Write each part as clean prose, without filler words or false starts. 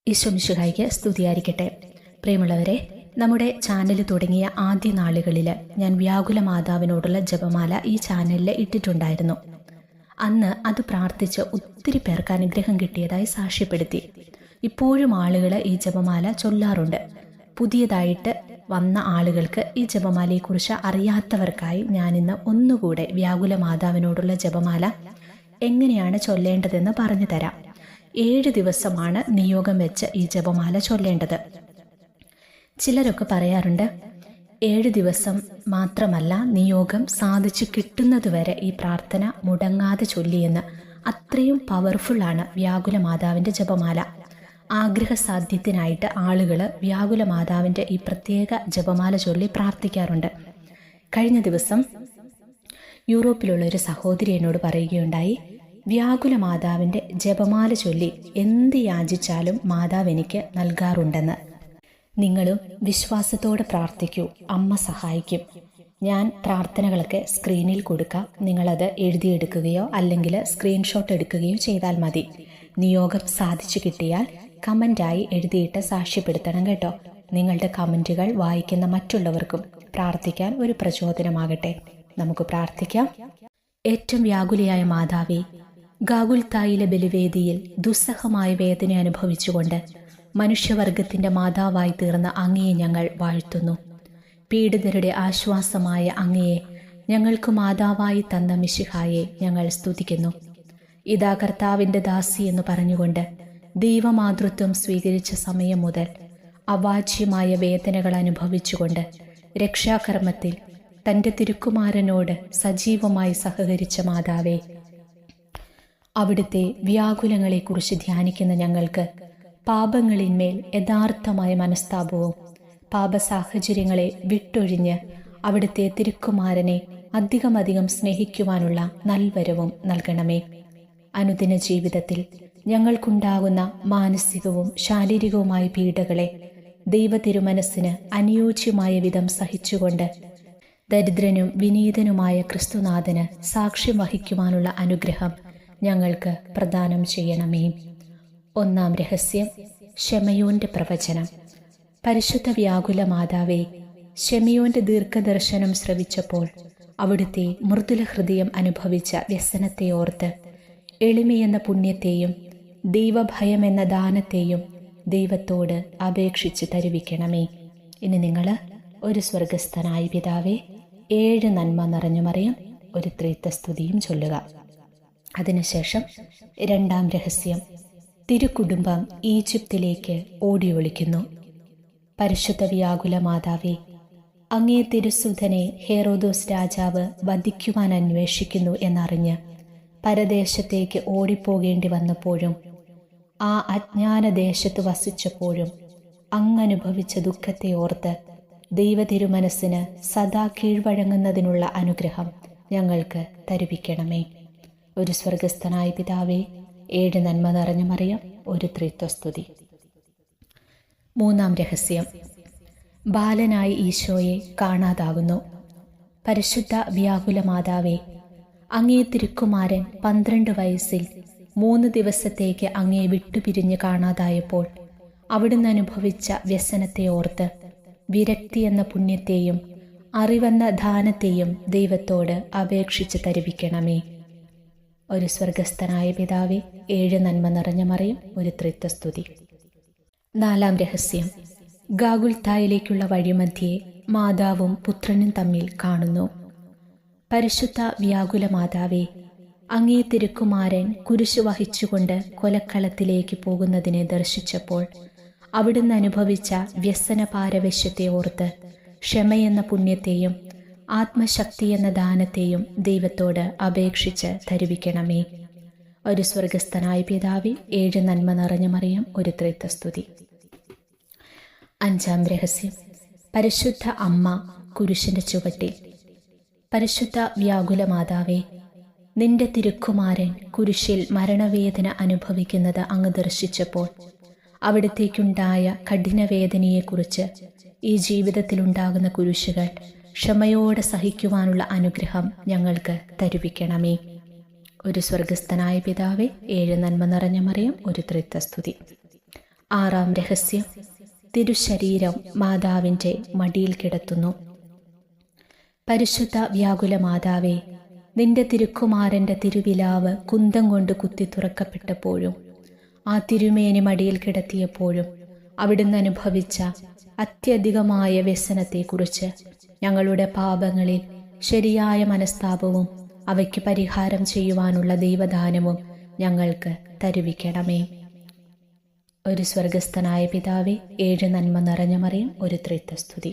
ഈശോ മിശിഹായ്ക്ക് സ്തുതിയായിരിക്കട്ടെ. പ്രിയമുള്ളവരെ, നമ്മുടെ ചാനൽ തുടങ്ങിയ ആദ്യ നാളുകളിൽ ഞാൻ വ്യാകുല മാതാവിനോടുള്ള ജപമാല ഈ ചാനലിൽ ഇട്ടിട്ടുണ്ടായിരുന്നു. അന്ന് അത് പ്രാർത്ഥിച്ച് ഒത്തിരി പേർക്ക് അനുഗ്രഹം കിട്ടിയതായി സാക്ഷ്യപ്പെടുത്തി. ഇപ്പോഴും ആളുകൾ ഈ ജപമാല ചൊല്ലാറുണ്ട്. പുതിയതായിട്ട് വന്ന ആളുകൾക്ക് ഈ ജപമാലയെക്കുറിച്ച് അറിയാത്തവർക്കായി ഞാനിന്ന് ഒന്നുകൂടെ വ്യാകുല മാതാവിനോടുള്ള ജപമാല എങ്ങനെയാണ് ചൊല്ലേണ്ടതെന്ന് പറഞ്ഞു തരാം. 7 ദിവസമാണ് നിയോഗം വെച്ച് ഈ ജപമാല ചൊല്ലേണ്ടത്. ചിലരൊക്കെ പറയാറുണ്ട്, 7 ദിവസം മാത്രമല്ല, നിയോഗം സാധിച്ചു കിട്ടുന്നതുവരെ ഈ പ്രാർത്ഥന മുടങ്ങാതെ ചൊല്ലിയെന്ന്. അത്രയും പവർഫുള്ളാണ് വ്യാകുല മാതാവിൻ്റെ ജപമാല. ആഗ്രഹസാധ്യത്തിനായിട്ട് ആളുകൾ വ്യാകുല മാതാവിൻ്റെ ഈ പ്രത്യേക ജപമാല ചൊല്ലി പ്രാർത്ഥിക്കാറുണ്ട്. കഴിഞ്ഞ ദിവസം യൂറോപ്പിലുള്ള ഒരു സഹോദരി എന്നോട് പറയുകയുണ്ടായി, വ്യാകുല മാതാവിൻ്റെ ജപമാല ചൊല്ലി എന്ത് യാചിച്ചാലും മാതാവ് എനിക്ക് നൽകാറുണ്ടെന്ന്. നിങ്ങളും വിശ്വാസത്തോടെ പ്രാർത്ഥിക്കൂ, അമ്മ സഹായിക്കും. ഞാൻ പ്രാർത്ഥനകളൊക്കെ സ്ക്രീനിൽ കൊടുക്കാം. നിങ്ങളത് എഴുതിയെടുക്കുകയോ അല്ലെങ്കിൽ സ്ക്രീൻഷോട്ട് എടുക്കുകയോ ചെയ്താൽ മതി. നിയോഗം സാധിച്ചു കിട്ടിയാൽ കമൻ്റായി എഴുതിയിട്ട് സാക്ഷ്യപ്പെടുത്തണം കേട്ടോ. നിങ്ങളുടെ കമൻറ്റുകൾ വായിക്കുന്ന മറ്റുള്ളവർക്കും പ്രാർത്ഥിക്കാൻ ഒരു പ്രചോദനമാകട്ടെ. നമുക്ക് പ്രാർത്ഥിക്കാം. ഏറ്റവും വ്യാകുലയായ മാതാവേ, ഗാഗുൽത്തായിലെ ബലിവേദിയിൽ ദുസ്സഹമായ വേദന അനുഭവിച്ചുകൊണ്ട് മനുഷ്യവർഗത്തിൻ്റെ മാതാവായി തീർന്ന അങ്ങയെ ഞങ്ങൾ വാഴ്ത്തുന്നു. പീഡിതരുടെ ആശ്വാസമായ അങ്ങയെ ഞങ്ങൾക്ക് മാതാവായി തന്ന മിശിഹായെ ഞങ്ങൾ സ്തുതിക്കുന്നു. ഇതാ കർത്താവിൻ്റെ ദാസി എന്ന് പറഞ്ഞുകൊണ്ട് ദൈവമാതൃത്വം സ്വീകരിച്ച സമയം മുതൽ അവാച്യമായ വേദനകൾ അനുഭവിച്ചുകൊണ്ട് രക്ഷാകർമ്മത്തിൽ തൻ്റെ തിരുക്കുമാരനോട് സജീവമായി സഹകരിച്ച മാതാവേ, അവിടുത്തെ വ്യാകുലങ്ങളെക്കുറിച്ച് ധ്യാനിക്കുന്ന ഞങ്ങൾക്ക് പാപങ്ങളിന്മേൽ യഥാർത്ഥമായ മനസ്താപവും പാപസാഹചര്യങ്ങളെ വിട്ടൊഴിഞ്ഞ് അവിടുത്തെ തിരുക്കുമാരനെ അധികമധികം സ്നേഹിക്കുവാനുള്ള നൽവരവും നൽകണമേ. അനുദിന ജീവിതത്തിൽ ഞങ്ങൾക്കുണ്ടാകുന്ന മാനസികവും ശാരീരികവുമായ പീഡകളെ ദൈവ തിരുമനസ്സിന് അനുയോജ്യമായ വിധം സഹിച്ചുകൊണ്ട് ദരിദ്രനും വിനീതനുമായ ക്രിസ്തുനാഥന് സാക്ഷ്യം വഹിക്കുവാനുള്ള അനുഗ്രഹം ഞങ്ങൾക്ക് പ്രദാനം ചെയ്യണമേ. 1-ാം രഹസ്യം, ശെമയോന്റെ പ്രവചനം. പരിശുദ്ധ വ്യാകുല മാതാവേ, ശെമയോന്റെ ദീർഘദർശനം ശ്രവിച്ചപ്പോൾ അവിടുത്തെ മൃദുല ഹൃദയം അനുഭവിച്ച വ്യസനത്തെ ഓർത്ത് എളിമയെന്ന പുണ്യത്തെയും ദൈവഭയമെന്ന ദാനത്തെയും ദൈവത്തോട് അപേക്ഷിച്ച് തരുവിക്കണമേ. ഇനി നിങ്ങൾ ഒരു സ്വർഗസ്ഥനായ പിതാവേ, 7 നന്മ നിറഞ്ഞു മറിയം ഒരു ത്രിത്വസ്തുതിയും ചൊല്ലുക. അതിനുശേഷം 2-ാം രഹസ്യം, തിരുക്കുടുംബം ഈജിപ്തിലേക്ക് ഓടിയൊളിക്കുന്നു. പരിശുദ്ധ വ്യാകുല മാതാവേ, അങ്ങേ തിരുസുധനെ ഹെറോദോസ് രാജാവ് വധിക്കുവാൻ അന്വേഷിക്കുന്നു എന്നറിഞ്ഞ് പരദേശത്തേക്ക് ഓടിപ്പോകേണ്ടി വന്നപ്പോഴും ആ അജ്ഞാനദേശത്ത് വസിച്ചപ്പോഴും അങ്ങനുഭവിച്ച ദുഃഖത്തെ ഓർത്ത് ദൈവ തിരുമനസ്സിന് സദാ കീഴ്വഴങ്ങുന്നതിനുള്ള അനുഗ്രഹം ഞങ്ങൾക്ക് തരുവിക്കണമേ. ഒരു സ്വർഗസ്ഥനായ പിതാവേ, 7 നന്മ നിറഞ്ഞ മറിയം ഒരു ത്രിത്വസ്തുതി. 3-ാം രഹസ്യം, ബാലനായ ഈശോയെ കാണാതാകുന്നു. പരിശുദ്ധ വ്യാകുല മാതാവേ, അങ്ങേ തിരുക്കുമാരൻ 12 വയസ്സിൽ 3 ദിവസത്തേക്ക് അങ്ങേ വിട്ടുപിരിഞ്ഞ് കാണാതായപ്പോൾ അവിടുന്ന് അനുഭവിച്ച വ്യസനത്തെ ഓർത്ത് വിരക്തി എന്ന പുണ്യത്തെയും അറിവെന്ന ദാനത്തെയും ദൈവത്തോട് അപേക്ഷിച്ച് തരുവിക്കണമേ. ഒരു സ്വർഗസ്ഥനായ പിതാവേ, 7 നന്മ നിറഞ്ഞ മറിയം ഒരു ത്രിത്വസ്തുതി. 4-ാം രഹസ്യം, ഗാഗുൽത്തായിലേക്കുള്ള വഴിമധ്യേ മാതാവും പുത്രനും തമ്മിൽ കാണുന്നു. പരിശുദ്ധ വ്യാകുല മാതാവേ, അങ്ങേ തിരുക്കുമാരൻ കുരിശു വഹിച്ചുകൊണ്ട് കൊലക്കളത്തിലേക്ക് പോകുന്നതിനെ ദർശിച്ചപ്പോൾ അവിടുന്ന് അനുഭവിച്ച വ്യസന പാരവശ്യത്തെ ഓർത്ത് ക്ഷമയെന്ന പുണ്യത്തെയും ആത്മശക്തി എന്ന ദാനത്തെയും ദൈവത്തോട് അപേക്ഷിച്ച് തരുവിക്കണമേ. ഒരു സ്വർഗസ്ഥനായ പിതാവേ, 7 നന്മ നിറഞ്ഞ മറിയം ഒരു ത്രിത്വസ്തുതി. 5-ാം രഹസ്യം, പരിശുദ്ധ അമ്മ കുരിശിന്റെ ചുവട്ടിൽ. പരിശുദ്ധ വ്യാകുല മാതാവേ, നിന്റെ തിരുക്കുമാരൻ കുരിശിൽ മരണവേദന അനുഭവിക്കുന്നത് അങ്ങ് ദർശിച്ചപ്പോൾ അവിടത്തേക്കുണ്ടായ കഠിനവേദനയെക്കുറിച്ച് ഈ ജീവിതത്തിലുണ്ടാകുന്ന കുരിശുകൾ ക്ഷമയോടെ സഹിക്കുവാനുള്ള അനുഗ്രഹം ഞങ്ങൾക്ക് തരുവിക്കണമേ. ഒരു സ്വർഗസ്ഥനായ പിതാവേ, 7 നന്മ നിറഞ്ഞ മറിയം ഒരു ത്രിത്വസ്തുതി. ആറാം രഹസ്യം, തിരുശരീരം മാതാവിൻ്റെ മടിയിൽ കിടത്തുന്നു. പരിശുദ്ധ വ്യാകുല മാതാവേ, നിന്റെ തിരുക്കുമാരൻ്റെ തിരുവിലാവ് കുന്തം കൊണ്ട് കുത്തി തുറക്കപ്പെട്ടപ്പോഴും ആ തിരുമേനി മടിയിൽ കിടത്തിയപ്പോഴും അവിടുന്ന് അനുഭവിച്ച അത്യധികമായ വ്യസനത്തെക്കുറിച്ച് ഞങ്ങളുടെ പാപങ്ങളിൽ ശരിയായ മനസ്താപവും അവയ്ക്ക് പരിഹാരം ചെയ്യുവാനുള്ള ദൈവദാനവും ഞങ്ങൾക്ക് തരുവിക്കണമേ. ഒരു സ്വർഗസ്ഥനായ പിതാവേ, 7 നന്മ നിറഞ്ഞ മറിയം, ഒരു ത്രിത്വസ്തുതി.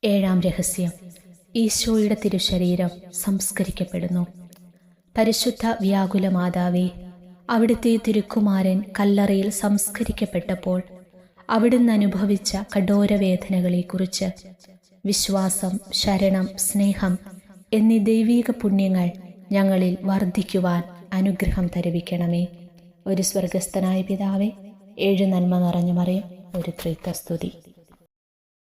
ഏഴാം രഹസ്യം, ഈശോയുടെ തിരുശരീരം സംസ്കരിക്കപ്പെടുന്നു. പരിശുദ്ധ വ്യാകുല മാതാവേ, അവിടുത്തെ തിരുക്കുമാരൻ കല്ലറയിൽ സംസ്കരിക്കപ്പെട്ടപ്പോൾ അവിടുന്ന് അനുഭവിച്ച കഠോരവേദനകളെക്കുറിച്ച് വിശ്വാസം, ശരണം, സ്നേഹം എന്നീ ദൈവീക പുണ്യങ്ങൾ ഞങ്ങളിൽ വർദ്ധിക്കുവാൻ അനുഗ്രഹം തരുവിക്കണമേ. ഒരു സ്വർഗസ്ഥനായ പിതാവേ, 7 നന്മ നിറഞ്ഞ മറിയം, ഒരു ത്രിത്വസ്തുതി.